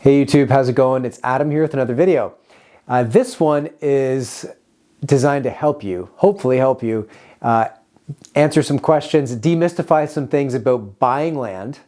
Hey YouTube, how's it going? It's Adam here with another video. This one is designed to help you, hopefully help you, answer some questions, demystify some things about buying land,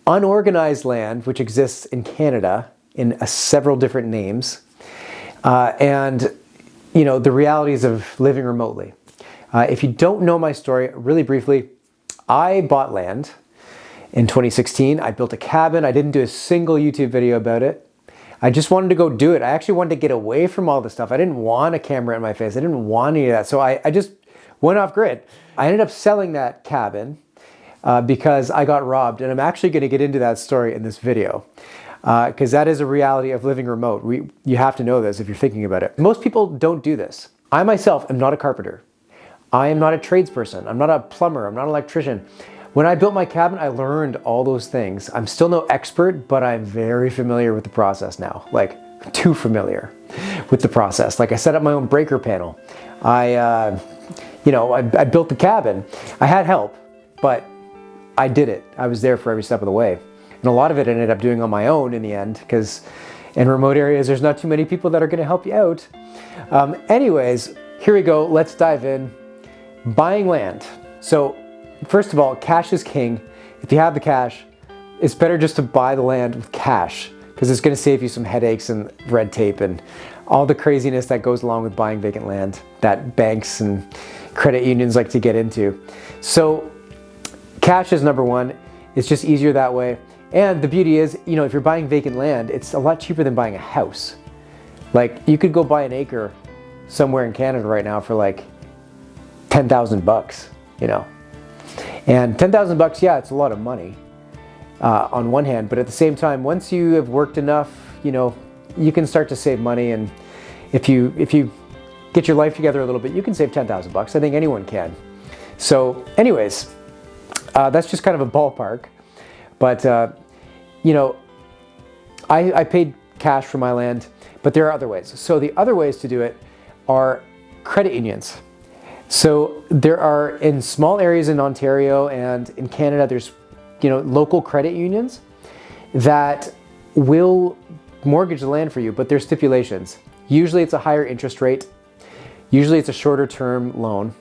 unorganized land, which exists in Canada in several different names, and the realities of living remotely. If you don't know my story, really briefly, I bought land in 2016. I built a cabin. I didn't do a single YouTube video about it. I just wanted to go do it. I actually wanted to get away from all this stuff. I didn't want a camera in my face. I didn't want any of that. So I just went off grid. I ended up selling that cabin because I got robbed. And I'm actually going to get into that story in this video because that is a reality of living remote. You have to know this if you're thinking about it. Most people don't do this. I myself am not a carpenter. I am not a tradesperson. I'm not a plumber. I'm not an electrician. When I built my cabin, I learned all those things. I'm still no expert, but I'm very familiar with the process now. Like, too familiar with the process. Like, I set up my own breaker panel. I built the cabin. I had help, but I did it. I was there for every step of the way. And a lot of it I ended up doing on my own in the end, because in remote areas, there's not too many people that are gonna help you out. Anyways, here we go. Let's dive in. Buying land. So, first of all, cash is king. If you have the cash, it's better just to buy the land with cash because it's going to save you some headaches and red tape and all the craziness that goes along with buying vacant land that banks and credit unions like to get into. So cash is number one. It's just easier that way. And the beauty is, if you're buying vacant land, it's a lot cheaper than buying a house. Like, you could go buy an acre somewhere in Canada right now for like 10,000 bucks, And 10,000 bucks, yeah, it's a lot of money on one hand, but at the same time, once you have worked enough, you can start to save money. And if you get your life together a little bit, you can save 10,000 bucks. I think anyone can. So anyways, that's just kind of a ballpark. But, I paid cash for my land, but there are other ways. So the other ways to do it are credit unions. So there are, in small areas in Ontario and in Canada, there's, local credit unions that will mortgage the land for you, but there's stipulations. Usually it's a higher interest rate. Usually it's a shorter term loan.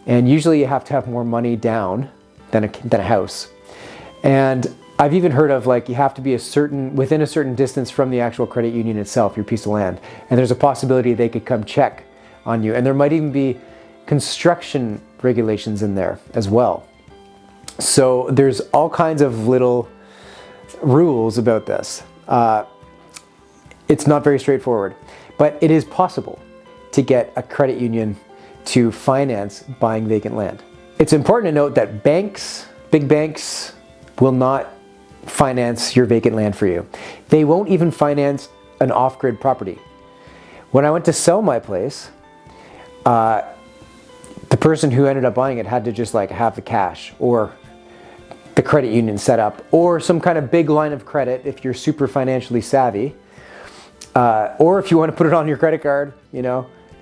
And usually you have to have more money down than a house. And I've even heard of, like, you have to be within a certain distance from the actual credit union itself, your piece of land. And there's a possibility they could come check on you. And there might even be construction regulations in there as well. So there's all kinds of little rules about this. It's not very straightforward, but it is possible to get a credit union to finance buying vacant land. It's important to note that big banks will not finance your vacant land for you. They won't even finance an off-grid property. When I went to sell my place, the person who ended up buying it had to just have the cash or the credit union set up or some kind of big line of credit if you're super financially savvy, or if you want to put it on your credit card,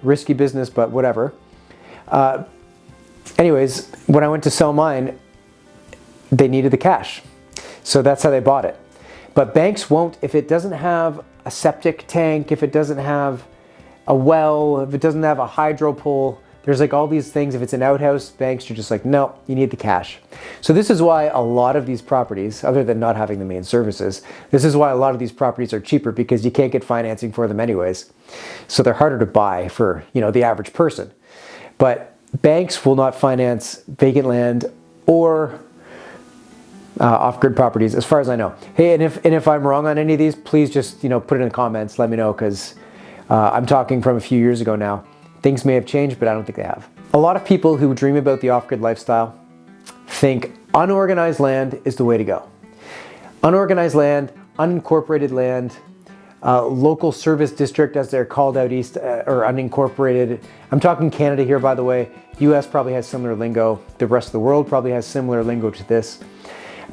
risky business, but whatever. Anyways, when I went to sell mine, they needed the cash. So that's how they bought it. But banks won't, if it doesn't have a septic tank, if it doesn't have a well, if it doesn't have a hydro pole. There's all these things. If it's an outhouse, banks are just like, no, you need the cash. So this is why a lot of these properties, other than not having the main services, this is why a lot of these properties are cheaper because you can't get financing for them anyways. So they're harder to buy for, the average person. But banks will not finance vacant land or off-grid properties, as far as I know. Hey, and if I'm wrong on any of these, please just, put it in the comments. Let me know, because I'm talking from a few years ago now. Things may have changed, but I don't think they have. A lot of people who dream about the off-grid lifestyle think unorganized land is the way to go. Unorganized land, unincorporated land, local service district, as they're called out east, or unincorporated. I'm talking Canada here, by the way. US probably has similar lingo. The rest of the world probably has similar lingo to this.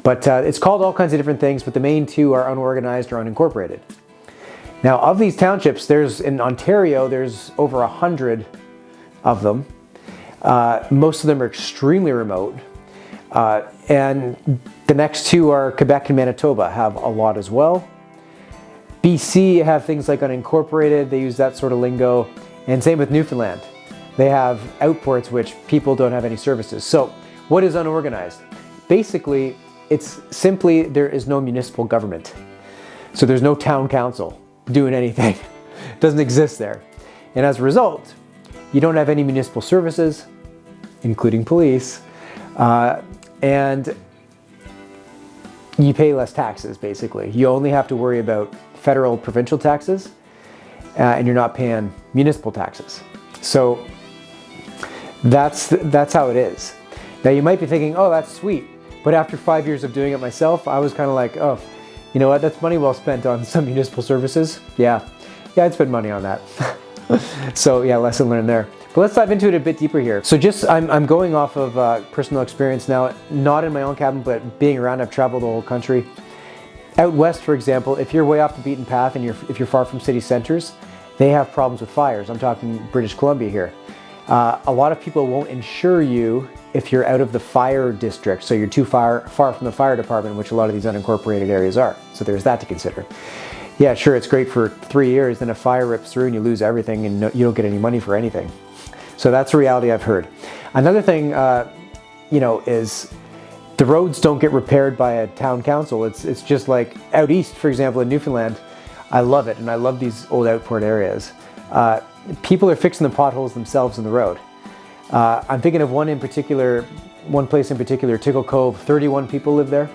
But it's called all kinds of different things, but the main two are unorganized or unincorporated. Now, of these townships, in Ontario, there's over 100 of them. Most of them are extremely remote. And the next two are Quebec and Manitoba have a lot as well. BC have things like unincorporated, they use that sort of lingo, and same with Newfoundland. They have outports which people don't have any services. So what is unorganized? Basically, it's simply there is no municipal government. So there's no town council doing anything. It doesn't exist there. And as a result, you don't have any municipal services, including police, and you pay less taxes, basically. You only have to worry about federal, provincial taxes, and you're not paying municipal taxes. So that's how it is. Now you might be thinking, oh, that's sweet. But after 5 years of doing it myself, I was kind of like, oh, you know what, that's money well spent on some municipal services. Yeah, I'd spend money on that. So yeah, lesson learned there. But let's dive into it a bit deeper here. So I'm going off of personal experience now, not in my own cabin, but being around. I've traveled the whole country. Out west, for example, if you're way off the beaten path and if you're far from city centers, they have problems with fires. I'm talking British Columbia here. A lot of people won't insure you if you're out of the fire district, so you're too far from the fire department, which a lot of these unincorporated areas are. So there's that to consider. Yeah, sure, it's great for 3 years, then a fire rips through and you lose everything and you don't get any money for anything. So that's a reality I've heard. Another thing, is the roads don't get repaired by a town council. It's just like out east, for example, in Newfoundland. I love it, and I love these old outport areas. People are fixing the potholes themselves in the road. I'm thinking of one place in particular, Tickle Cove. 31 people live there.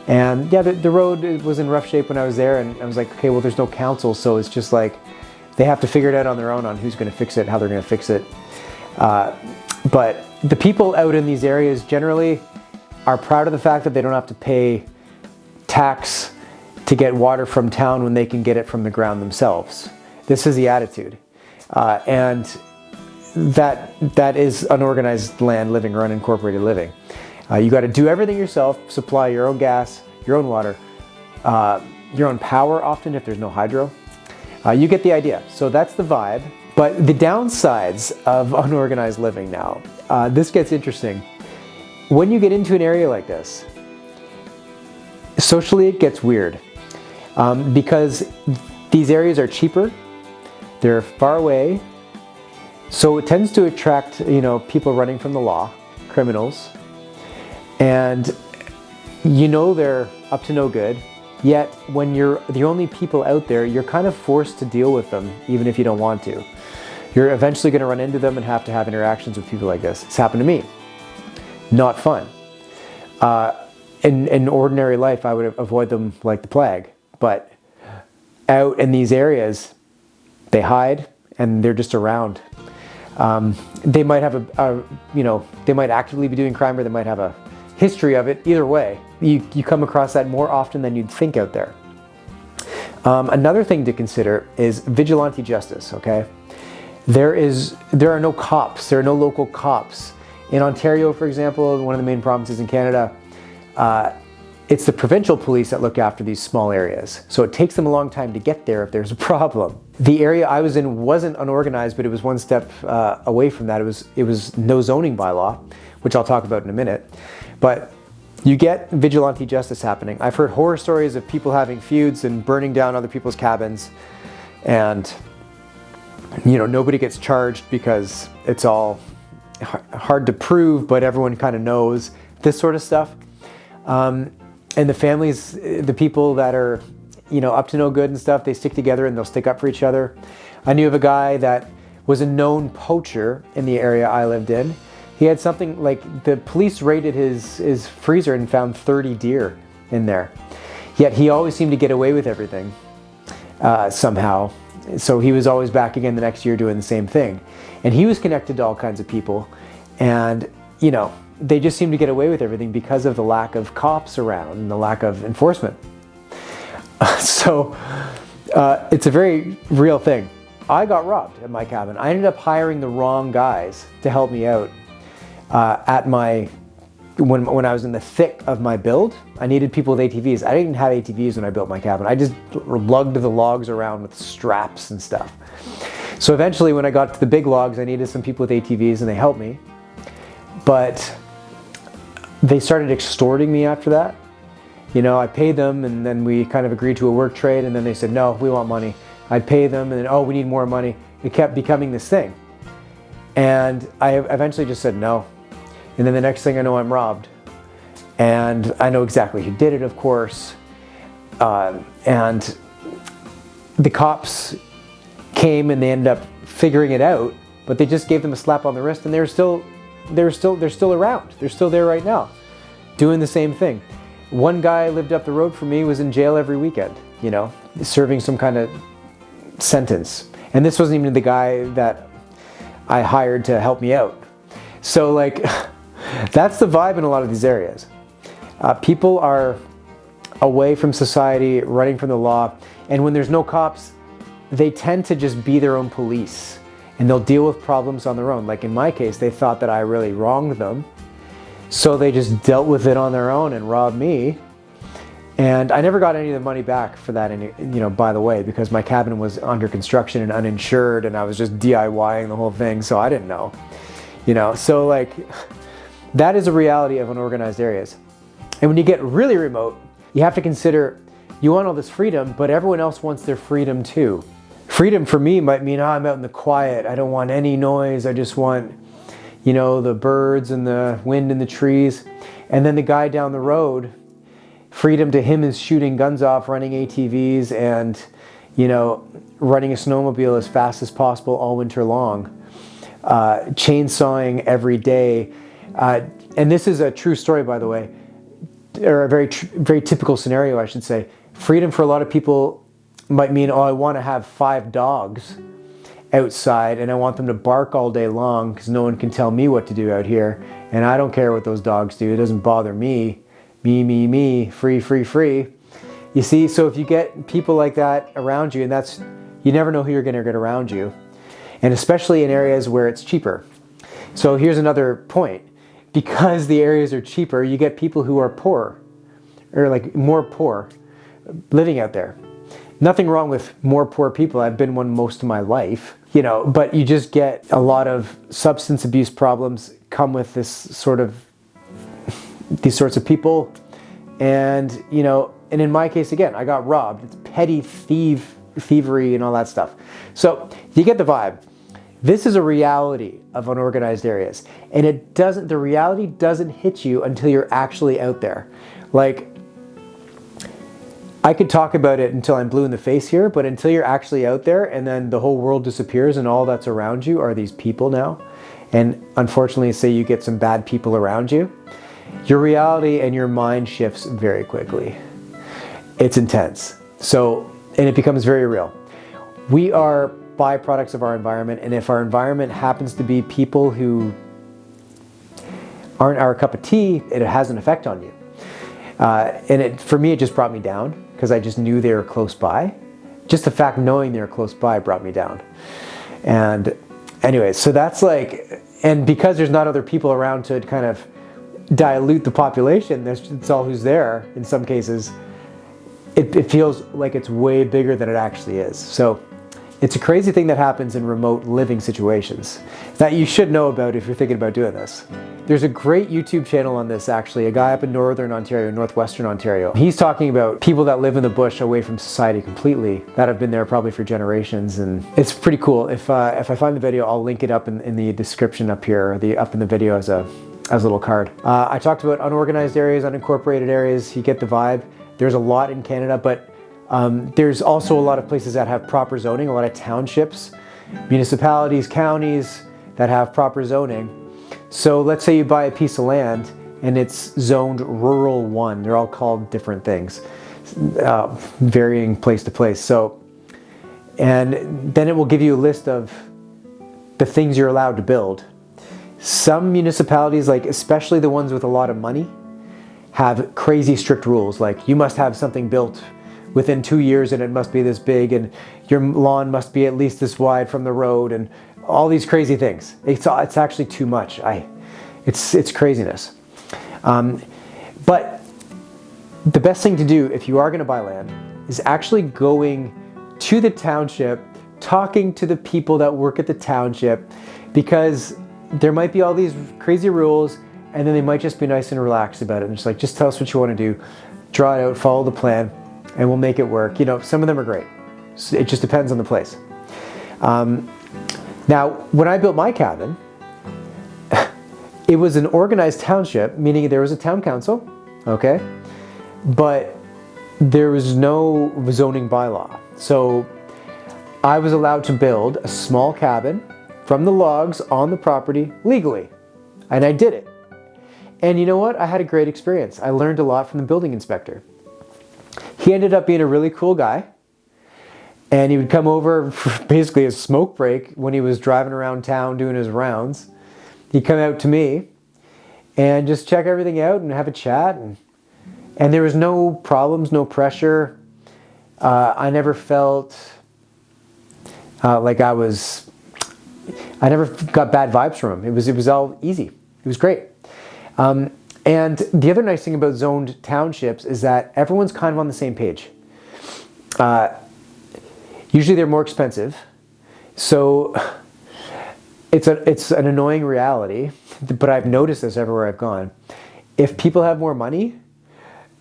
And yeah, the road was in rough shape when I was there, and I was like, okay, well, there's no council, so it's just like they have to figure it out on their own on who's going to fix it, how they're going to fix it. But the people out in these areas generally are proud of the fact that they don't have to pay tax to get water from town when they can get it from the ground themselves. This is the attitude. And that is unorganized land living or unincorporated living. You got to do everything yourself, supply your own gas, your own water, your own power often if there's no hydro. You get the idea. So that's the vibe. But the downsides of unorganized living now, this gets interesting. When you get into an area like this, socially it gets weird because these areas are cheaper, they're far away, so it tends to attract, people running from the law, criminals, and they're up to no good. Yet when you're the only people out there, you're kind of forced to deal with them even if you don't want to. You're eventually going to run into them and have to have interactions with people like this. It's happened to me. Not fun. In ordinary life, I would avoid them like the plague. But out in these areas, they hide and they're just around. They might have they might actively be doing crime, or they might have a history of it. Either way, you come across that more often than you'd think out there. Another thing to consider is vigilante justice, okay? There are no cops, there are no local cops. In Ontario, for example, one of the main provinces in Canada, it's the provincial police that look after these small areas. So it takes them a long time to get there if there's a problem. The area I was in wasn't unorganized, but it was one step away from that. It was no zoning bylaw, which I'll talk about in a minute. But you get vigilante justice happening. I've heard horror stories of people having feuds and burning down other people's cabins, and nobody gets charged because it's all hard to prove, but everyone kind of knows this sort of stuff. And the families, the people that are up to no good and stuff, they stick together and they'll stick up for each other. I knew of a guy that was a known poacher in the area I lived in. He had something like, the police raided his freezer and found 30 deer in there. Yet he always seemed to get away with everything somehow. So he was always back again the next year doing the same thing. And he was connected to all kinds of people. And, they just seemed to get away with everything because of the lack of cops around and the lack of enforcement. So it's a very real thing. I got robbed at my cabin. I ended up hiring the wrong guys to help me out when I was in the thick of my build. I needed people with ATVs. I didn't have ATVs when I built my cabin. I just lugged the logs around with straps and stuff. So eventually when I got to the big logs, I needed some people with ATVs and they helped me. But they started extorting me after that. You know, I paid them, and then we kind of agreed to a work trade, and then they said, no, we want money. I'd pay them, and then, oh, we need more money. It kept becoming this thing. And I eventually just said no. And then the next thing I know, I'm robbed. And I know exactly who did it, of course. And the cops came and they ended up figuring it out, but they just gave them a slap on the wrist, and they're still around. They're still there right now, doing the same thing. One guy lived up the road from me, was in jail every weekend, you know, serving some kind of sentence. And this wasn't even the guy that I hired to help me out. So like, that's the vibe in a lot of these areas. People are away from society, running from the law, and when there's no cops, they tend to just be their own police, and they'll deal with problems on their own. Like in my case, they thought that I really wronged them, so they just dealt with it on their own and robbed me. And I never got any of the money back for that, you know, by the way, because my cabin was under construction and uninsured, and I was just DIYing the whole thing, so I didn't know, you know. So like, that is a reality of unorganized areas. And when you get really remote, you have to consider, you want all this freedom, but everyone else wants their freedom too. Freedom for me might mean, oh, I'm out in the quiet, I don't want any noise, I just want, you know, the birds and the wind in the trees. And then the guy down the road, freedom to him is shooting guns off, running ATVs, and, you know, running a snowmobile as fast as possible all winter long, chainsawing every day. And this is a true story, by the way, or a very typical scenario, I should say. Freedom for a lot of people might mean, oh, I want to have 5 dogs outside and I want them to bark all day long because no one can tell me what to do out here, and I don't care what those dogs do, it doesn't bother me. Me, free, free, free. You see, so if you get people like that around you, and that's, you never know who you're going to get around you, and especially in areas where it's cheaper. So here's another point. Because the areas are cheaper, you get people who are poor, or like more poor, living out there. Nothing wrong with more poor people. I've been one most of my life, you know, but you just get a lot of substance abuse problems come with this sort of, these sorts of people. And, you know, and in my case, again, I got robbed. It's petty thievery and all that stuff. So you get the vibe. This is a reality of unorganized areas, and the reality doesn't hit you until you're actually out there. Like, I could talk about it until I'm blue in the face here, but until you're actually out there, and then the whole world disappears and all that's around you are these people now, and unfortunately, say you get some bad people around you, your reality and your mind shifts very quickly. It's intense. So, and it becomes very real. We are byproducts of our environment, and if our environment happens to be people who aren't our cup of tea, it has an effect on you. And for me, it just brought me down because I just knew they were close by. Just the fact knowing they were close by brought me down. And anyway, so that's like, and because there's not other people around to kind of dilute the population, it's all who's there in some cases, it feels like it's way bigger than it actually is. So it's a crazy thing that happens in remote living situations that you should know about if you're thinking about doing this. There's a great YouTube channel on this, actually, a guy up in Northern Ontario, Northwestern Ontario. He's talking about people that live in the bush away from society completely, that have been there probably for generations, and it's pretty cool. If I find the video, I'll link it up in the description up here, or up in the video as a little card. I talked about unorganized areas, unincorporated areas. You get the vibe. There's a lot in Canada, but there's also a lot of places that have proper zoning, a lot of townships, municipalities, counties that have proper zoning. So let's say you buy a piece of land and it's zoned rural 1. They're all called different things, varying place to place. So, and then it will give you a list of the things you're allowed to build. Some municipalities, like especially the ones with a lot of money, have crazy strict rules. Like you must have something built within 2 years and it must be this big, and your lawn must be at least this wide from the road, and all these crazy things. It's actually too much. It's craziness. But the best thing to do if you are going to buy land is actually going to the township, talking to the people that work at the township, because there might be all these crazy rules and then they might just be nice and relaxed about it. And just like, just tell us what you want to do. draw it out, follow the plan, and we'll make it work. You know, some of them are great. It just depends on the place. Now, when I built my cabin, it was an organized township, meaning there was a town council, okay? But there was no zoning bylaw. So I was allowed to build a small cabin from the logs on the property legally. And I did it. And you know what? I had a great experience. I learned a lot from the building inspector. He ended up being a really cool guy. And he would come over for basically a smoke break when he was driving around town doing his rounds. He'd come out to me and just check everything out and have a chat. And there was no problems, no pressure. I never felt like I never got bad vibes from him. It was all easy. It was great. And the other nice thing about zoned townships is that everyone's kind of on the same page. Usually they're more expensive. So it's an annoying reality, but I've noticed this everywhere I've gone. If people have more money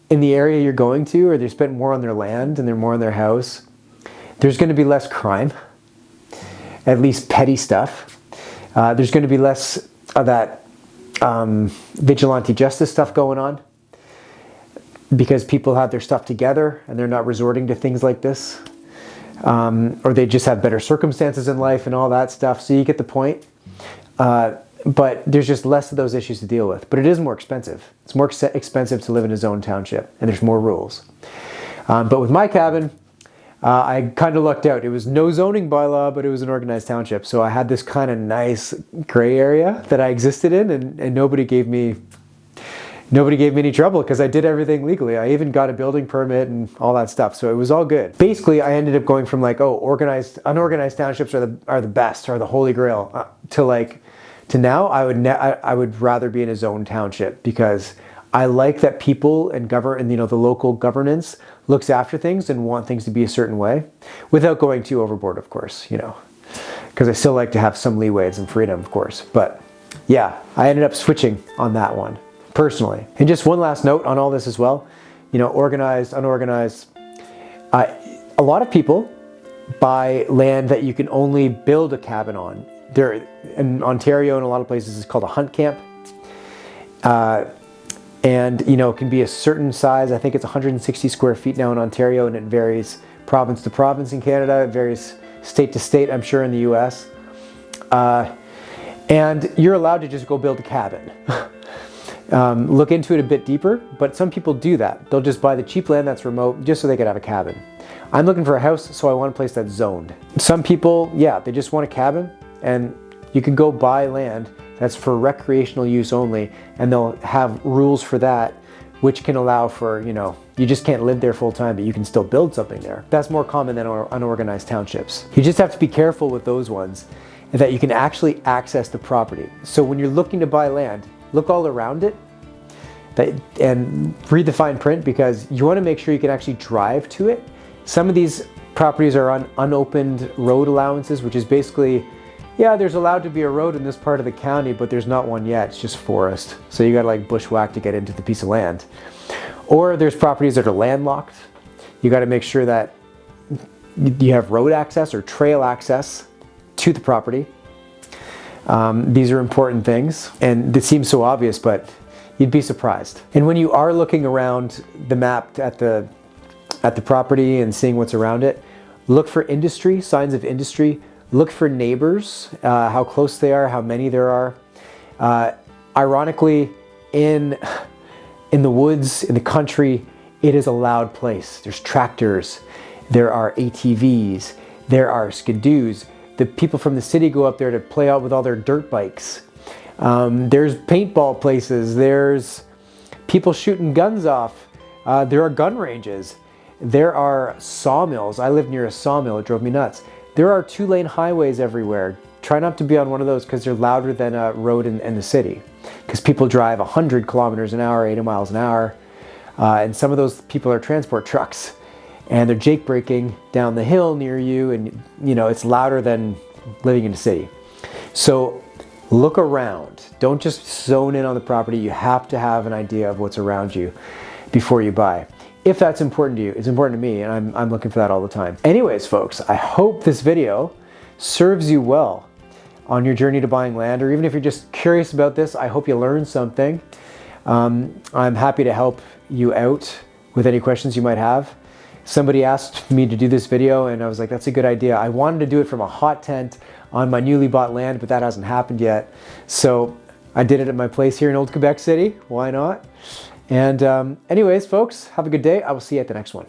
in the area you're going to, or they spend more on their land and they're more on their house, there's going to be less crime, at least petty stuff. There's going to be less of that vigilante justice stuff going on because people have their stuff together and they're not resorting to things like this. Or they just have better circumstances in life and all that stuff. So you get the point. But there's just less of those issues to deal with. But it is more expensive. It's more expensive to live in a zoned township, and there's more rules. But with my cabin, I kind of lucked out. It was no zoning bylaw, but it was an organized township. So I had this kind of nice gray area that I existed in, and nobody gave me any trouble because I did everything legally. I even got a building permit and all that stuff. So it was all good. Basically, I ended up going from like, oh, unorganized townships are the best, are the holy grail, to now I would rather be in a zoned township because I like that people and the local governance looks after things and want things to be a certain way without going too overboard, of course, because I still like to have some leeway and some freedom, of course. But yeah, I ended up switching on that one personally. And just one last note on all this as well, organized, unorganized. A lot of people buy land that you can only build a cabin on. There in Ontario and a lot of places it's called a hunt camp. And it can be a certain size. I think it's 160 square feet now in Ontario, and it varies province to province in Canada. It varies state to state, I'm sure, in the US. And you're allowed to just go build a cabin. Look into it a bit deeper, but some people do that. They'll just buy the cheap land that's remote just so they could have a cabin. I'm looking for a house, so I want a place that's zoned. Some people, yeah, they just want a cabin, and you can go buy land that's for recreational use only, and they'll have rules for that, which can allow for, you just can't live there full time, but you can still build something there. That's more common than unorganized townships. You just have to be careful with those ones, and that you can actually access the property. So when you're looking to buy land, look all around it and read the fine print, because you want to make sure you can actually drive to it. Some of these properties are on unopened road allowances, which is basically, yeah, there's allowed to be a road in this part of the county, but there's not one yet. It's just forest. So you got to bushwhack to get into the piece of land. Or there's properties that are landlocked. You got to make sure that you have road access or trail access to the property. These are important things, and it seems so obvious, but you'd be surprised. And when you are looking around the map at the property and seeing what's around it, look for industry, signs of industry. Look for neighbors, how close they are, how many there are. Ironically, in the woods, in the country, it is a loud place. There's tractors, there are ATVs, there are skidoos. The people from the city go up there to play out with all their dirt bikes. There's paintball places, there's people shooting guns off. There are gun ranges. There are sawmills. I live near a sawmill, it drove me nuts. There are 2-lane highways everywhere. Try not to be on one of those because they're louder than a road in the city. Because people drive 100 kilometers an hour, 80 miles an hour. And some of those people are transport trucks. And they're jake braking down the hill near you, and it's louder than living in a city. So look around. Don't just zone in on the property. You have to have an idea of what's around you before you buy. if that's important to you. It's important to me, and I'm looking for that all the time. Anyways, folks, I hope this video serves you well on your journey to buying land, or even if you're just curious about this, I hope you learned something. I'm happy to help you out with any questions you might have. Somebody asked me to do this video and I was like, that's a good idea. I wanted to do it from a hot tent on my newly bought land, but that hasn't happened yet. So I did it at my place here in Old Quebec City. Why not? And anyways, folks, have a good day. I will see you at the next one.